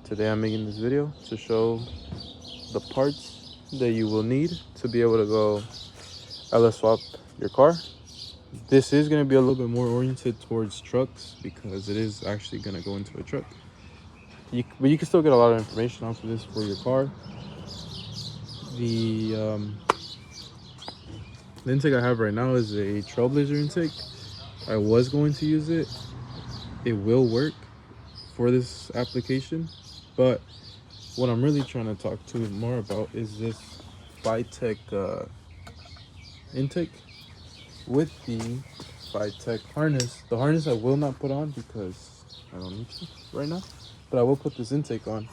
Today I'm making this video to show the parts that you will need to be able to go LS swap your car. This is going to be a little bit more oriented towards trucks because it is actually going to go into a truck. But you can still get a lot of information off of this for your car. The intake I have right now is a Trailblazer intake. I was going to use it. It will work for this application, but what I'm really trying to talk to more about is this fitec intake with the fitec harness. The harness I will not put on because I don't need to right now, but I will put this intake on.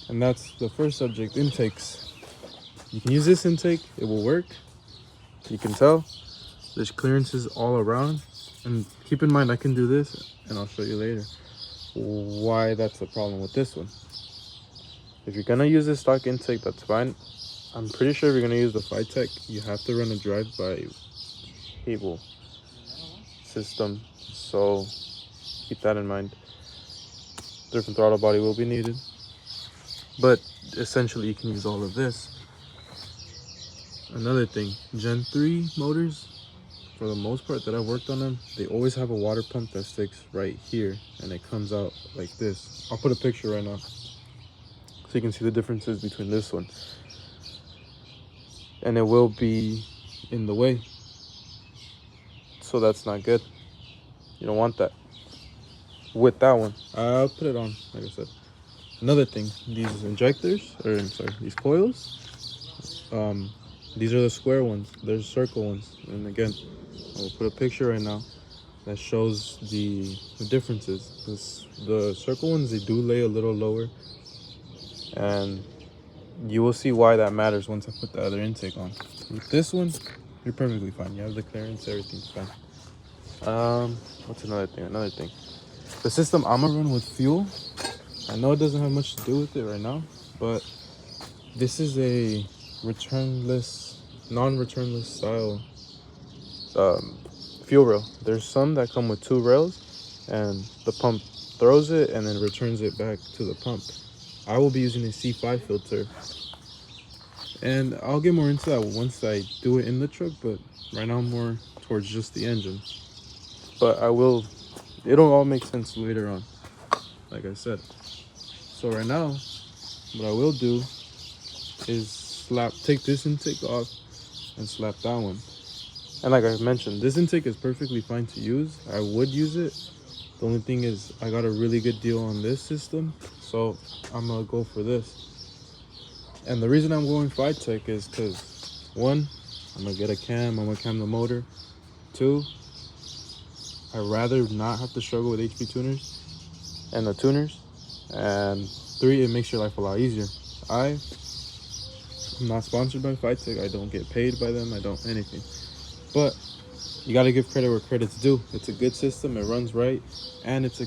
And that's the first subject, intakes. You can use this intake, it will work. You can tell there's clearances all around. And keep in mind, I can do this, and I'll show you later why that's the problem with this one. If you're gonna use this stock intake, that's fine. I'm pretty sure if you're gonna use the fitec, you have to run a drive-by cable system, so keep that in mind. Different throttle body will be needed, but essentially you can use all of this. Another thing, Gen 3 motors, for the most part that I've worked on them, they always have a water pump that sticks right here and it comes out like this. I'll put a picture right now so you can see the differences between this one, and it will be in the way, so that's not good. You don't want that with that one. I'll put it on, like I said. Another thing, these injectors, or I'm sorry, these coils, these are the square ones, there's circle ones, and again I'll put a picture right now that shows the differences. The circle ones, they do lay a little lower, and you will see why that matters once I put the other intake on. With this one, you're perfectly fine. You have the clearance, everything's fine. What's another thing? The system I'm gonna run with fuel. I know it doesn't have much to do with it right now, but this is a non-returnless style fuel rail. There's some that come with 2 rails and the pump throws it and then returns it back to the pump. I will be using a C5 filter, and I'll get more into that once I do it in the truck, but right now I'm more towards just the engine. But it'll all make sense later on, like I said. So right now what I will do is take this intake off and slap that one. And like I mentioned, this intake is perfectly fine to use. I would use it. The only thing is I got a really good deal on this system, so I'm gonna go for this. And the reason I'm going fitec is because 1, I'm gonna get a cam, I'm gonna cam the motor. 2, I'd rather not have to struggle with HP tuners and the tuners. And 3, it makes your life a lot easier. I'm not sponsored by fitec, I don't get paid by them, I don't anything. But you gotta give credit where credit's due. It's a good system, it runs right, and it's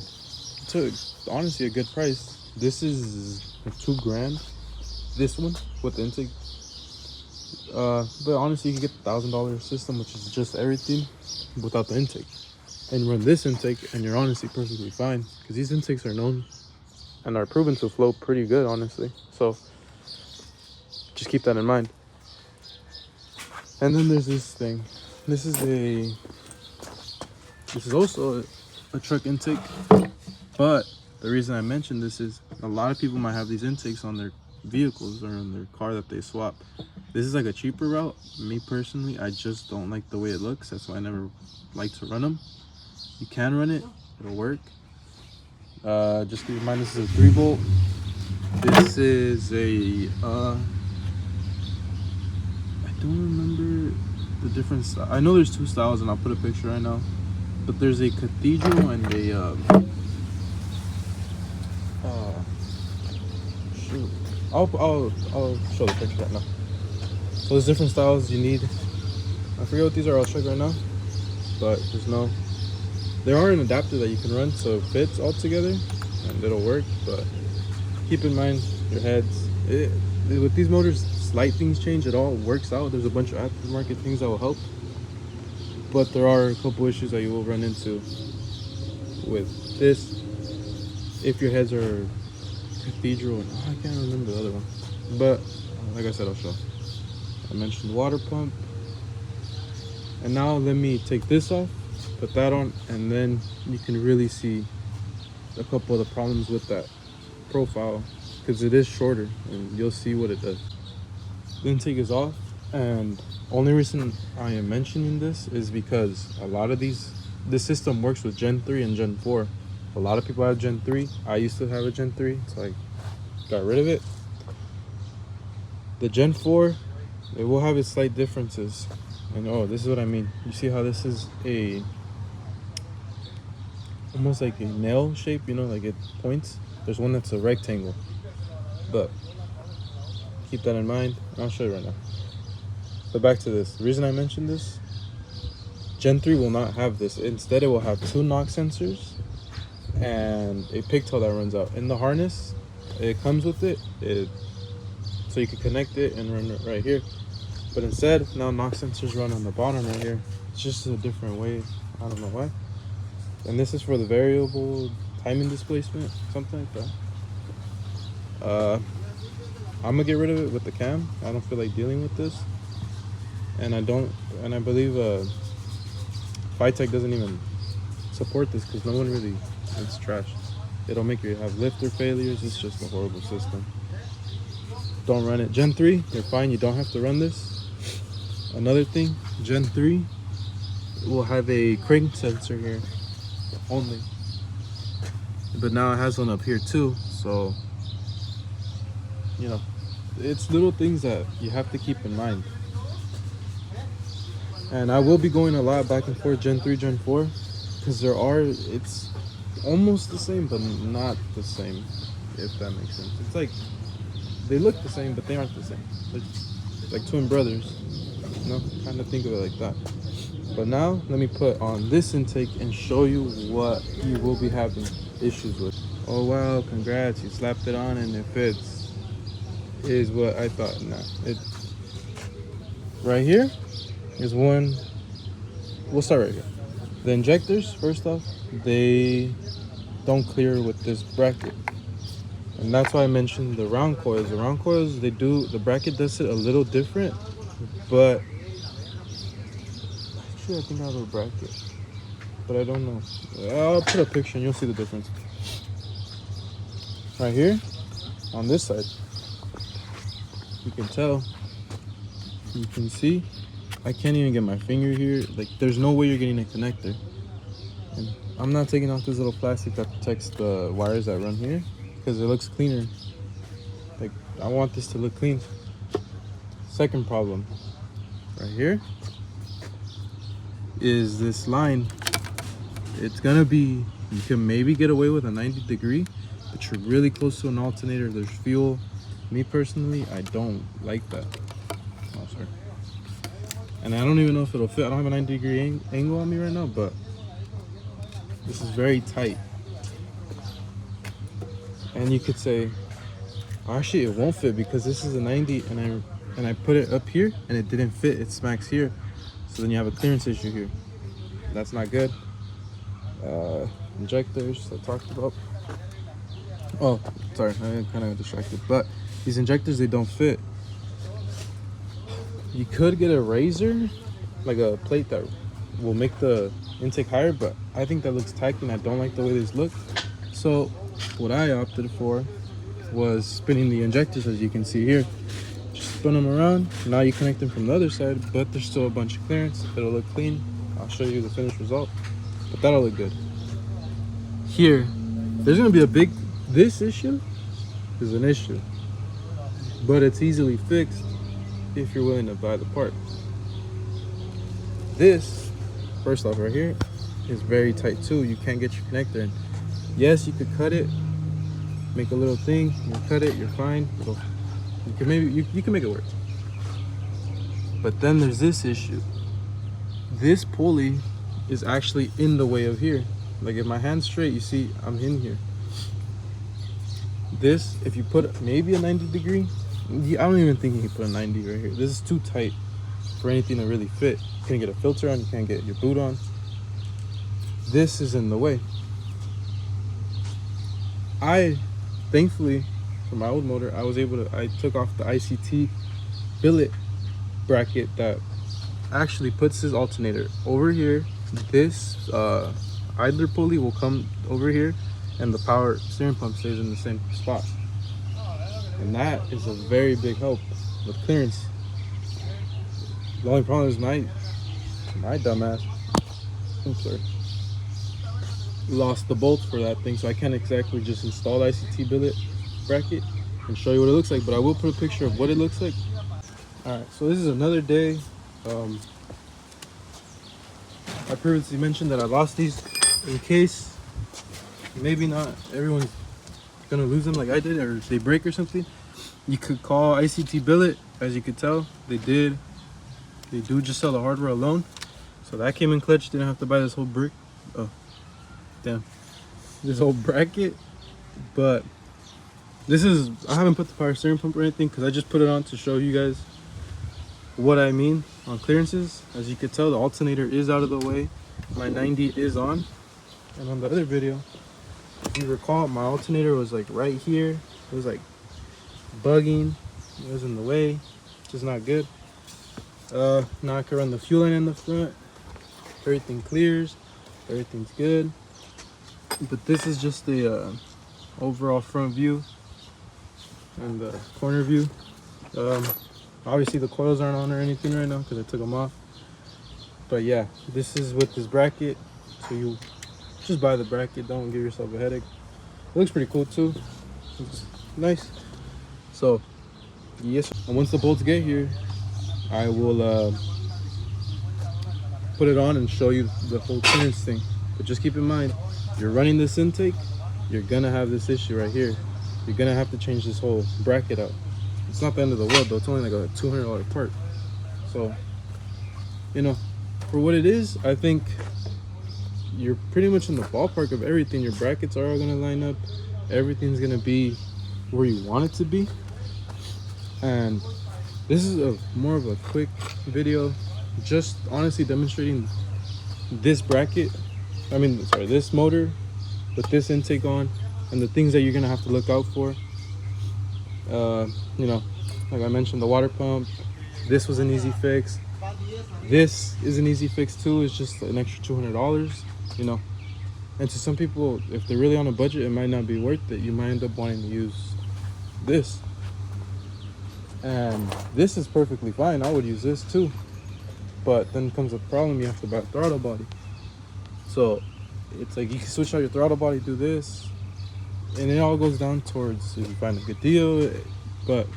honestly a good price. This is like $2 grand, this one with the intake. But honestly, you can get the $1,000 system, which is just everything without the intake, and run this intake, and you're honestly perfectly fine, because these intakes are known and are proven to flow pretty good, honestly. So just keep that in mind. And then there's this thing. This is also a truck intake, but the reason I mentioned this is a lot of people might have these intakes on their vehicles or on their car that they swap. This is like a cheaper route. Me personally, I just don't like the way it looks. That's why I never like to run them. You can run it, it'll work. Just keep in mind, this is a 3-volt. This is a I don't remember the different style. I know there's 2 styles, and I'll put a picture right now, but there's a cathedral and a shoot, I'll show the picture right now. So there's different styles you need. I forget what these are, I'll check right now, but there are an adapter that you can run so it fits all together and it'll work. But keep in mind your heads, with these motors, slight things change, it all works out. There's a bunch of aftermarket things that will help, but there are a couple issues that you will run into with this. if your heads are cathedral, and I can't remember the other one, but like I said, I'll show. I mentioned water pump, and now let me take this off, put that on, and then you can really see a couple of the problems with that profile, because it is shorter, and you'll see what it does. The intake is off, and only reason I am mentioning this is because a lot of this system works with Gen 3 and Gen 4. A lot of people have Gen 3. I used to have a Gen 3, so I got rid of it. The Gen 4, it will have its slight differences. And oh, this is what I mean. You see how this is almost like a nail shape, you know, like it points. There's one that's a rectangle, but keep that in mind. I'll show you right now. But back to this. The reason I mentioned this, Gen 3 will not have this. Instead, it will have 2 knock sensors and a pigtail that runs out. In the harness, it comes with it, so you can connect it and run it right here. But instead, now knock sensors run on the bottom right here. It's just a different way. I don't know why. And this is for the variable timing displacement, something like that. I'm gonna get rid of it with the cam. I don't feel like dealing with this. And I believe fitec doesn't even support this because no one really, it's trash. It'll make you have lifter failures. It's just a horrible system. Don't run it. Gen 3, you're fine. You don't have to run this. Another thing, Gen 3 will have a crank sensor here only. But now it has one up here too. So, you know, it's little things that you have to keep in mind. And I will be going a lot back and forth Gen 3, Gen 4, because it's almost the same, but not the same, if that makes sense. It's like, they look the same, but they aren't the same. It's like twin brothers, you know, kind of think of it like that. But now, let me put on this intake and show you what you will be having issues with. Oh wow, congrats, you slapped it on and it fits, is what I thought. Nah, right here is one. We'll start right here. The injectors, first off, they don't clear with this bracket, and that's why I mentioned the round coils. The round coils, the bracket does it a little different, but actually I think I have a bracket, but I don't know. I'll put a picture and you'll see the difference. Right here on this side, you can tell, you can see, I can't even get my finger here. Like, there's no way you're getting a connector. And I'm not taking off this little plastic that protects the wires that run here because it looks cleaner. Like, I want this to look clean. Second problem, right here, is this line. It's gonna be, you can maybe get away with a 90-degree, but you're really close to an alternator. There's fuel. Me personally, I don't like that. Oh, sorry. And I don't even know if it'll fit. I don't have a 90-degree angle on me right now, but this is very tight. And you could say, actually it won't fit because this is a 90 and I put it up here and it didn't fit. It smacks here. So then you have a clearance issue here. That's not good. Injectors I talked about. Oh, sorry, I kind of distracted. But these injectors, they don't fit. You could get a razor, like a plate that will make the intake higher, but I think that looks tacky and I don't like the way these look. So what I opted for was spinning the injectors, as you can see here. Just spin them around. Now you connect them from the other side, but there's still a bunch of clearance. It'll look clean. I'll show you the finished result, but that'll look good. Here, there's gonna be this issue is an issue, but it's easily fixed if you're willing to buy the part. This, first off right here, is very tight too. You can't get your connector in. Yes, you could cut it, make a little thing, you cut it, you're fine. You can make it work. But then there's this issue. This pulley is actually in the way of here. Like, if my hand's straight, you see I'm in here. This, if you put maybe a 90-degree, I don't even think you can put a 90 right here. This is too tight for anything to really fit. You can't get a filter on, you can't get your boot on. This is in the way. I thankfully for my old motor, I took off the ICT billet bracket that actually puts this alternator over here. This idler pulley will come over here, and the power steering pump stays in the same spot. And that is a very big help with clearance. The only problem is my dumbass, I'm sorry, lost the bolts for that thing, so I can't exactly just install the ICT billet bracket and show you what it looks like, but I will put a picture of what it looks like. All right, so this is another day. I previously mentioned that I lost these in case maybe not everyone's gonna lose them like I did, or they break or something. You could call ICT billet. As you could tell, they do just sell the hardware alone, so that came in clutch. Didn't have to buy this whole brick, oh damn, this whole bracket. But this is, I haven't put the power steering pump or anything because I just put it on to show you guys what I mean on clearances. As you could tell, the alternator is out of the way, my 90 is on, and on the other video, if you recall, my alternator was like right here. It was like bugging, it was in the way, just not good. Now I can run the fuel line in the front, everything clears, everything's good. But this is just the overall front view and the corner view. Obviously the coils aren't on or anything right now because I took them off. But yeah, this is with this bracket, so you just buy the bracket, don't give yourself a headache. It looks pretty cool too, it's nice. So yes, and once the bolts get here, I will put it on and show you the whole clearance thing. But just keep in mind, you're running this intake, you're gonna have this issue right here. You're gonna have to change this whole bracket out. It's not the end of the world though, it's only like a $200 part. So, you know, for what it is, I think you're pretty much in the ballpark of everything. Your brackets are all gonna line up, everything's gonna be where you want it to be. And this is more of a quick video, just honestly demonstrating this bracket, this motor with this intake on, and the things that you're gonna have to look out for. You know, like I mentioned, the water pump, this was an easy fix. This is an easy fix too. It's just an extra $200, you know. And to some people, if they're really on a budget, it might not be worth it. You might end up wanting to use this. And this is perfectly fine. I would use this too. But then comes a problem, you have to buy a throttle body. So it's like you can switch out your throttle body, do this, and it all goes down towards if you find a good deal. But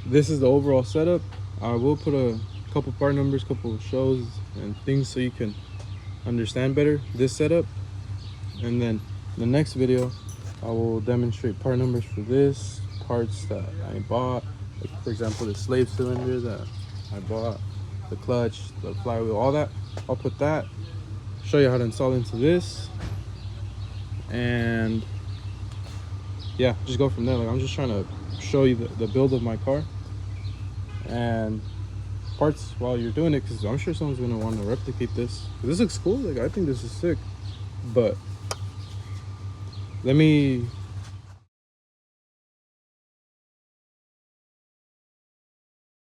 this is the overall setup. I will put a couple part numbers, couple of shows and things so you can understand better this setup. And then in the next video, I will demonstrate part numbers for this, parts that I bought, like for example the slave cylinder that I bought, the clutch, the flywheel, all that. I'll put that, show you how to install into this, and yeah, just go from there. Like I'm just trying to show you the build of my car and parts while you're doing it, because I'm sure someone's gonna want to replicate this. This looks cool. Like I think this is sick. But let me